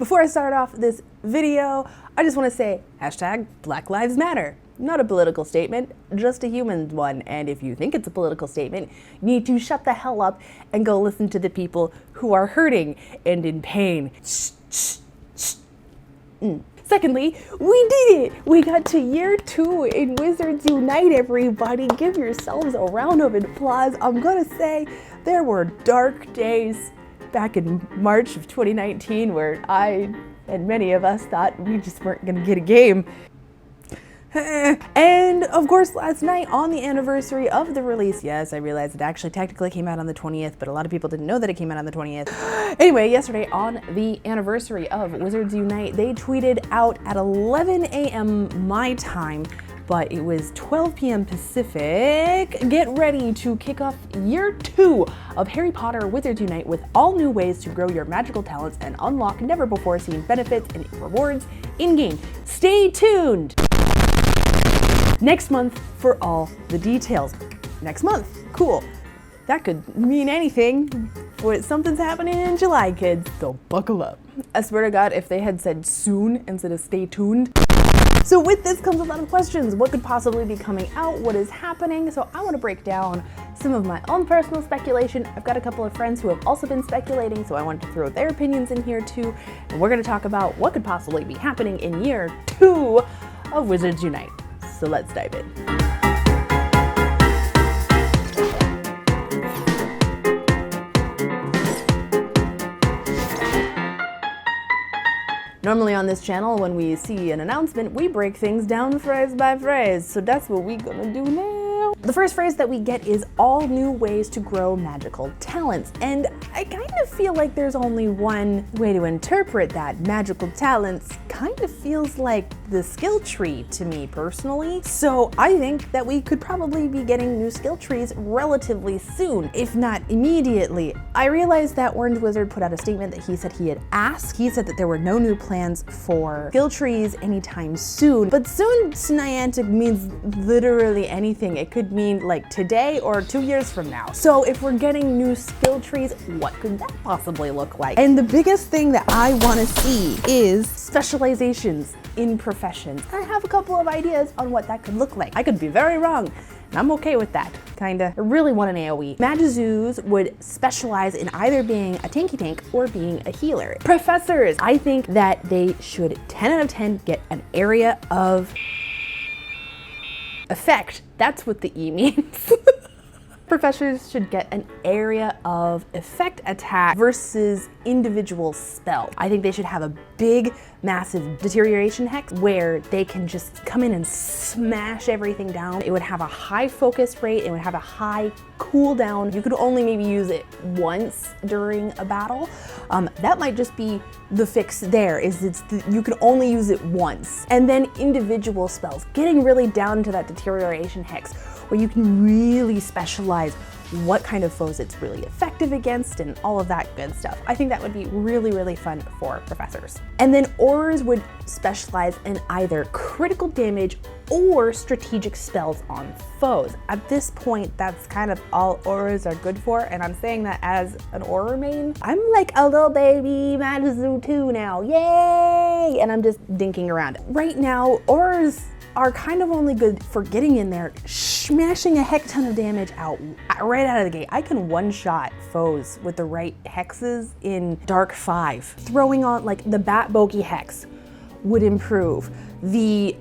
Before I start off this video, I just want to say hashtag Black Lives Matter. Not a political statement, just a human one. And if you think it's a political statement, you need to shut the hell up and go listen to the people who are hurting and in pain. Secondly, we did it! We got to year 2 in Wizards Unite, everybody. Give yourselves a round of applause. I'm gonna say there were dark days back in March of 2019 where I and many of us thought we just weren't gonna get a game. And of course, last night on the anniversary of the release, yes, I realized it actually technically came out on the 20th, but a lot of people didn't know that it came out on the 20th. Anyway, yesterday on the anniversary of Wizards Unite, they tweeted out at 11 a.m. my time, but it was 12 p.m. Pacific. Get ready to kick off year 2 of Harry Potter Wizards Unite with all new ways to grow your magical talents and unlock never before seen benefits and rewards in-game. Stay tuned next month for all the details. Next month, cool. That could mean anything. Something's happening in July, kids, so buckle up. I swear to God, if they had said soon instead of stay tuned. So with this comes a lot of questions. What could possibly be coming out? What is happening? So I want to break down some of my own personal speculation. I've got a couple of friends who have also been speculating, so I wanted to throw their opinions in here too. And we're going to talk about what could possibly be happening in year 2 of Wizards Unite. So let's dive in. Normally on this channel, when we see an announcement, we break things down phrase by phrase. So that's what we're gonna do now. The first phrase that we get is all new ways to grow magical talents. And I kind of feel like there's only one way to interpret that. Magical talents kind of feels like the skill tree to me personally. So I think that we could probably be getting new skill trees relatively soon, if not immediately. I realized that Orange Wizard put out a statement that he said he had asked. He said that there were no new plans for skill trees anytime soon, but soon to Niantic means literally anything. It could mean like today or 2 years from now. So if we're getting new skill trees, what could that possibly look like? And the biggest thing that I want to see is specializations in professions. I have a couple of ideas on what that could look like. I could be very wrong, and I'm okay with that, kinda. I really want an AoE. MAGIZOOs would specialize in either being a tanky tank or being a healer. Professors, I think that they should 10 out of 10 get an area of effect. That's what the E means. Professors should get an area of effect attack versus individual spell. I think they should have a big, massive deterioration hex where they can just come in and smash everything down. It would have a high focus rate, it would have a high cooldown. You could only maybe use it once during a battle. That might just be the fix there, is you can only use it once. And then individual spells, getting really down to that deterioration hex where you can really specialize what kind of foes it's really effective against and all of that good stuff. I think that would be really, really fun for professors. And then aurors would specialize in either critical damage or strategic spells on foes. At this point, that's kind of all aurors are good for, and I'm saying that as an auror main. I'm like a little baby MAGIZOO 2 now, yay! And I'm just dinking around. Right now, aurors are kind of only good for getting in there, smashing a heck ton of damage out right out of the gate. I can one-shot foes with the right hexes in Dark 5. Throwing on like the Bat Bogey hex would improve. The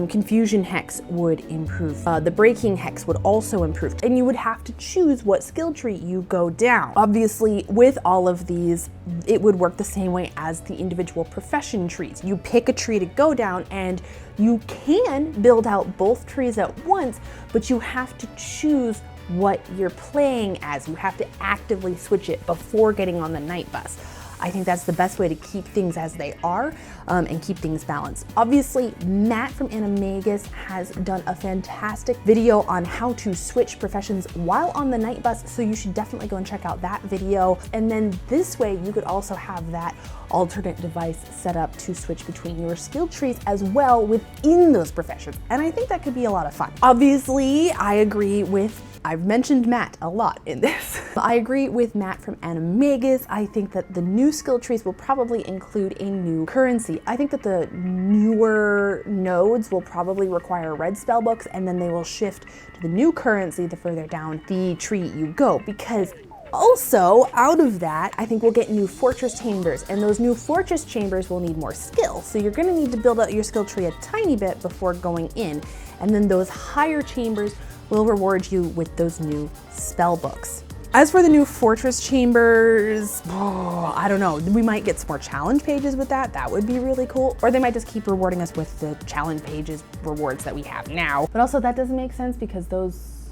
Confusion hex would improve. The Breaking hex would also improve. And you would have to choose what skill tree you go down. Obviously, with all of these, it would work the same way as the individual profession trees. You pick a tree to go down and you can build out both trees at once, but you have to choose what you're playing as. You have to actively switch it before getting on the night bus. I think that's the best way to keep things as they are and keep things balanced. Obviously, Matt from Animagus has done a fantastic video on how to switch professions while on the night bus, so you should definitely go and check out that video. And then this way, you could also have that alternate device set up to switch between your skill trees as well within those professions. And I think that could be a lot of fun. Obviously, I agree with I've mentioned Matt a lot in this. I agree with Matt from Animagus. I think that the new skill trees will probably include a new currency. I think that the newer nodes will probably require red spell books, and then they will shift to the new currency the further down the tree you go, because also, out of that, I think we'll get new fortress chambers, and those new fortress chambers will need more skill. So you're gonna need to build out your skill tree a tiny bit before going in, and then those higher chambers will reward you with those new spell books. As for the new fortress chambers, I don't know, we might get some more challenge pages with that. That would be really cool. Or they might just keep rewarding us with the challenge pages rewards that we have now. But also that doesn't make sense because those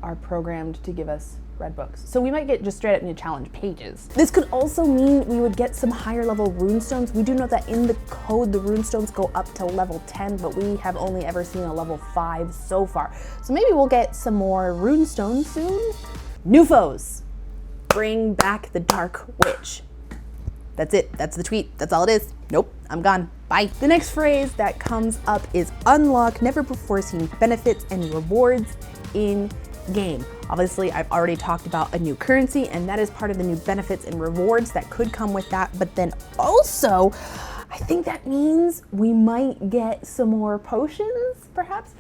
are programmed to give us red books. So we might get just straight up new challenge pages. This could also mean we would get some higher level runestones. We do know that in the code, the runestones go up to level 10, but we have only ever seen a level 5 so far. So maybe we'll get some more runestones soon. New foes. Bring back the Dark Witch. That's it. That's the tweet. That's all it is. Nope, I'm gone. Bye. The next phrase that comes up is unlock never before seen benefits and rewards in game. Obviously, I've already talked about a new currency, and that is part of the new benefits and rewards that could come with that. But then also, I think that means we might get some more potions, perhaps.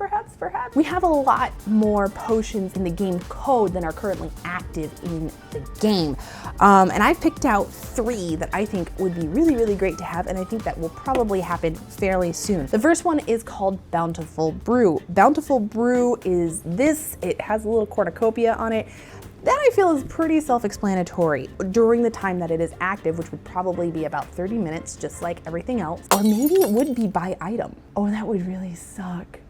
We have a lot more potions in the game code than are currently active in the game. And I picked out 3 that I think would be really, really great to have, and I think that will probably happen fairly soon. The first one is called Bountiful Brew. Bountiful Brew is this. It has a little cornucopia on it. That I feel is pretty self-explanatory during the time that it is active, which would probably be about 30 minutes, just like everything else. Or maybe it would be by item. Oh, that would really suck.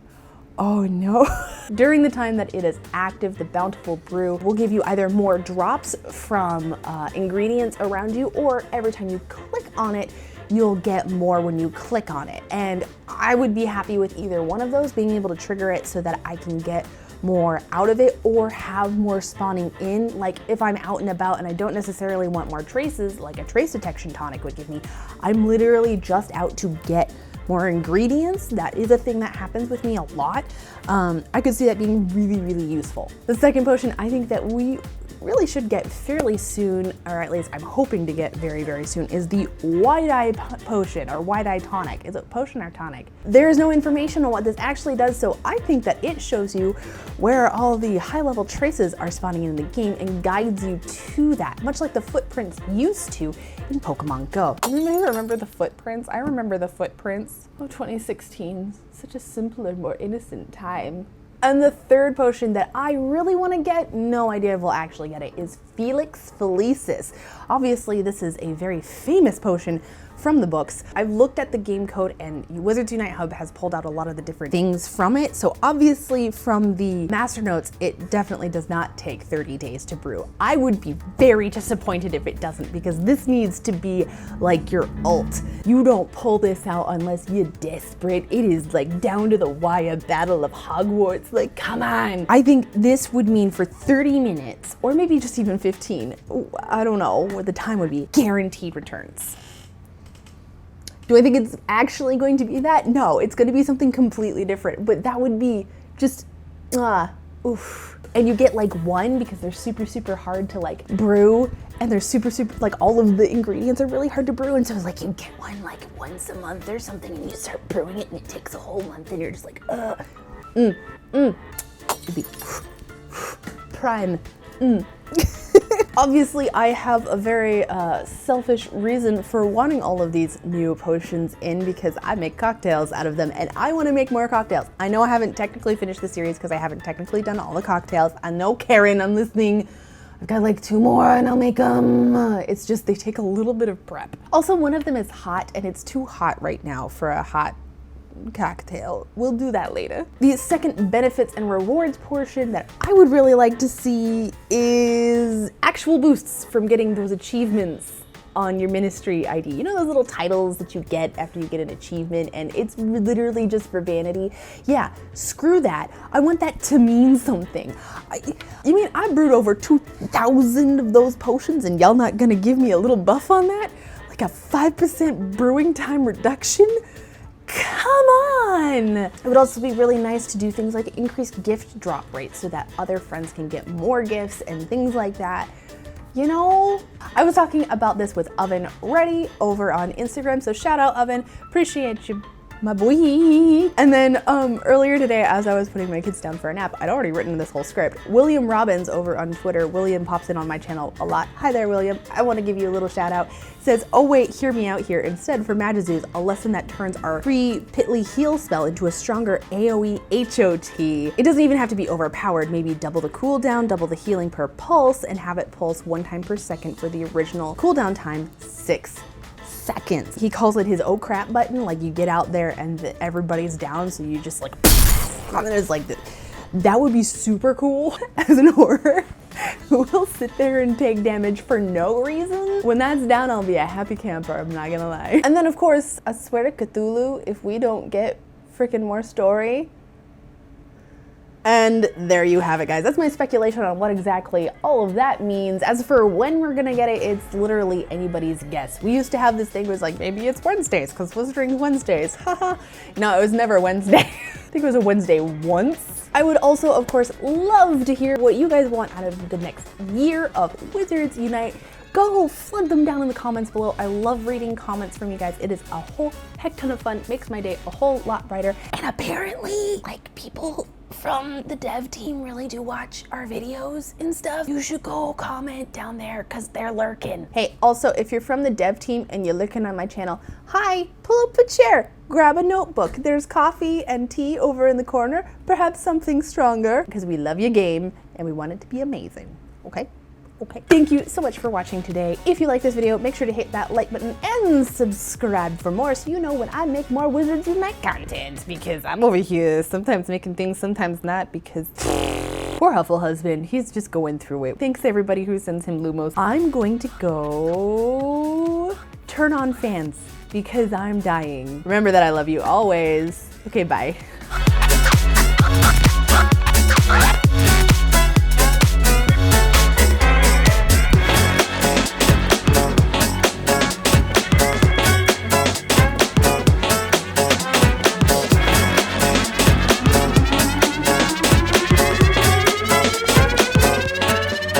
Oh no. During the time that it is active, the Bountiful Brew will give you either more drops from ingredients around you, or every time you click on it, you'll get more when you click on it. And I would be happy with either one of those, being able to trigger it so that I can get more out of it or have more spawning in. Like if I'm out and about and I don't necessarily want more traces, like a trace detection tonic would give me, I'm literally just out to get more ingredients. That is a thing that happens with me a lot. I could see that being really, really useful. The second potion I think that we really should get fairly soon, or at least I'm hoping to get very, very soon, is the Wide-Eye Potion, or Wide-Eye Tonic. Is it potion or tonic? There is no information on what this actually does, so I think that it shows you where all the high-level traces are spawning in the game and guides you to that, much like the footprints used to in Pokemon Go. Anybody remember the footprints? I remember the footprints. Oh, 2016, such a simpler, more innocent time. And the third potion that I really want to get, no idea if we'll actually get it, is FELIX-FELICIS. Obviously, this is a very famous potion from the books. I've looked at the game code, and Wizards Unite Hub has pulled out a lot of the different things from it. So obviously from the master notes, it definitely does not take 30 days to brew. I would be very disappointed if it doesn't, because this needs to be like your ult. You don't pull this out unless you're desperate. It is like down to the wire battle of Hogwarts. Like, come on. I think this would mean for 30 minutes, or maybe just even 15, I don't know what the time would be, guaranteed returns. Do I think it's actually going to be that? No, it's going to be something completely different, but that would be just, oof. And you get like one because they're super, super hard to like brew, and they're super, super, like all of the ingredients are really hard to brew, and so it's like you get one like once a month or something, and you start brewing it, and it takes a whole month, and you're just like, it'd be prime, Obviously, I have a very selfish reason for wanting all of these new potions in, because I make cocktails out of them, and I want to make more cocktails. I know I haven't technically finished the series because I haven't technically done all the cocktails. I know, Karen, I'm listening. I've got like 2 more and I'll make them. It's just they take a little bit of prep. Also, one of them is hot, and it's too hot right now for a hot cocktail. We'll do that later. The second benefits and rewards portion that I would really like to see is actual boosts from getting those achievements on your ministry ID. You know those little titles that you get after you get an achievement, and it's literally just for vanity? Yeah, screw that. I want that to mean something. You mean I brewed over 2,000 of those potions and y'all not gonna give me a little buff on that? Like a 5% brewing time reduction? Come fun. It would also be really nice to do things like increase gift drop rates so that other friends can get more gifts and things like that. You know, I was talking about this with Oven Ready over on Instagram, so shout out Oven, appreciate you, my boy. And then earlier today, as I was putting my kids down for a nap, I'd already written this whole script. William Robbins over on Twitter, William pops in on my channel a lot. Hi there, William. I want to give you a little shout out. Says, oh wait, hear me out here. Instead, for MAGIZOOs, a lesson that turns our free Pitly heal spell into a stronger AoE HOT. It doesn't even have to be overpowered. Maybe double the cooldown, double the healing per pulse, and have it pulse 1 time per second for the original cooldown time, 6 seconds. He calls it his oh crap button, like you get out there and everybody's down, so you just like, and it's like, that would be super cool as an horror who will sit there and take damage for no reason. When that's down, I'll be a happy camper, I'm not gonna lie. And then of course, I swear to Cthulhu, if we don't get freaking more story. And there you have it, guys. That's my speculation on what exactly all of that means. As for when we're gonna get it, it's literally anybody's guess. We used to have this thing where it's like, maybe it's Wednesdays, because Wizarding Wednesdays, haha. No, it was never Wednesday. I think it was a Wednesday once. I would also, of course, love to hear what you guys want out of the next year of Wizards Unite. Go flood them down in the comments below. I love reading comments from you guys. It is a whole heck ton of fun, makes my day a whole lot brighter. And apparently, like, people from the dev team really do watch our videos and stuff. You should go comment down there because they're lurking. Hey, also, if you're from the dev team and you're looking on my channel, hi, pull up a chair, grab a notebook. There's coffee and tea over in the corner, perhaps something stronger, because we love your game and we want it to be amazing, okay? Okay. Thank you so much for watching today. If you like this video, make sure to hit that like button and subscribe for more so you know when I make more Wizards Unite content, because I'm over here sometimes making things, sometimes not, because poor Huffle husband, he's just going through it. Thanks everybody who sends him Lumos. I'm going to go turn on fans because I'm dying. Remember that I love you always. Okay, bye.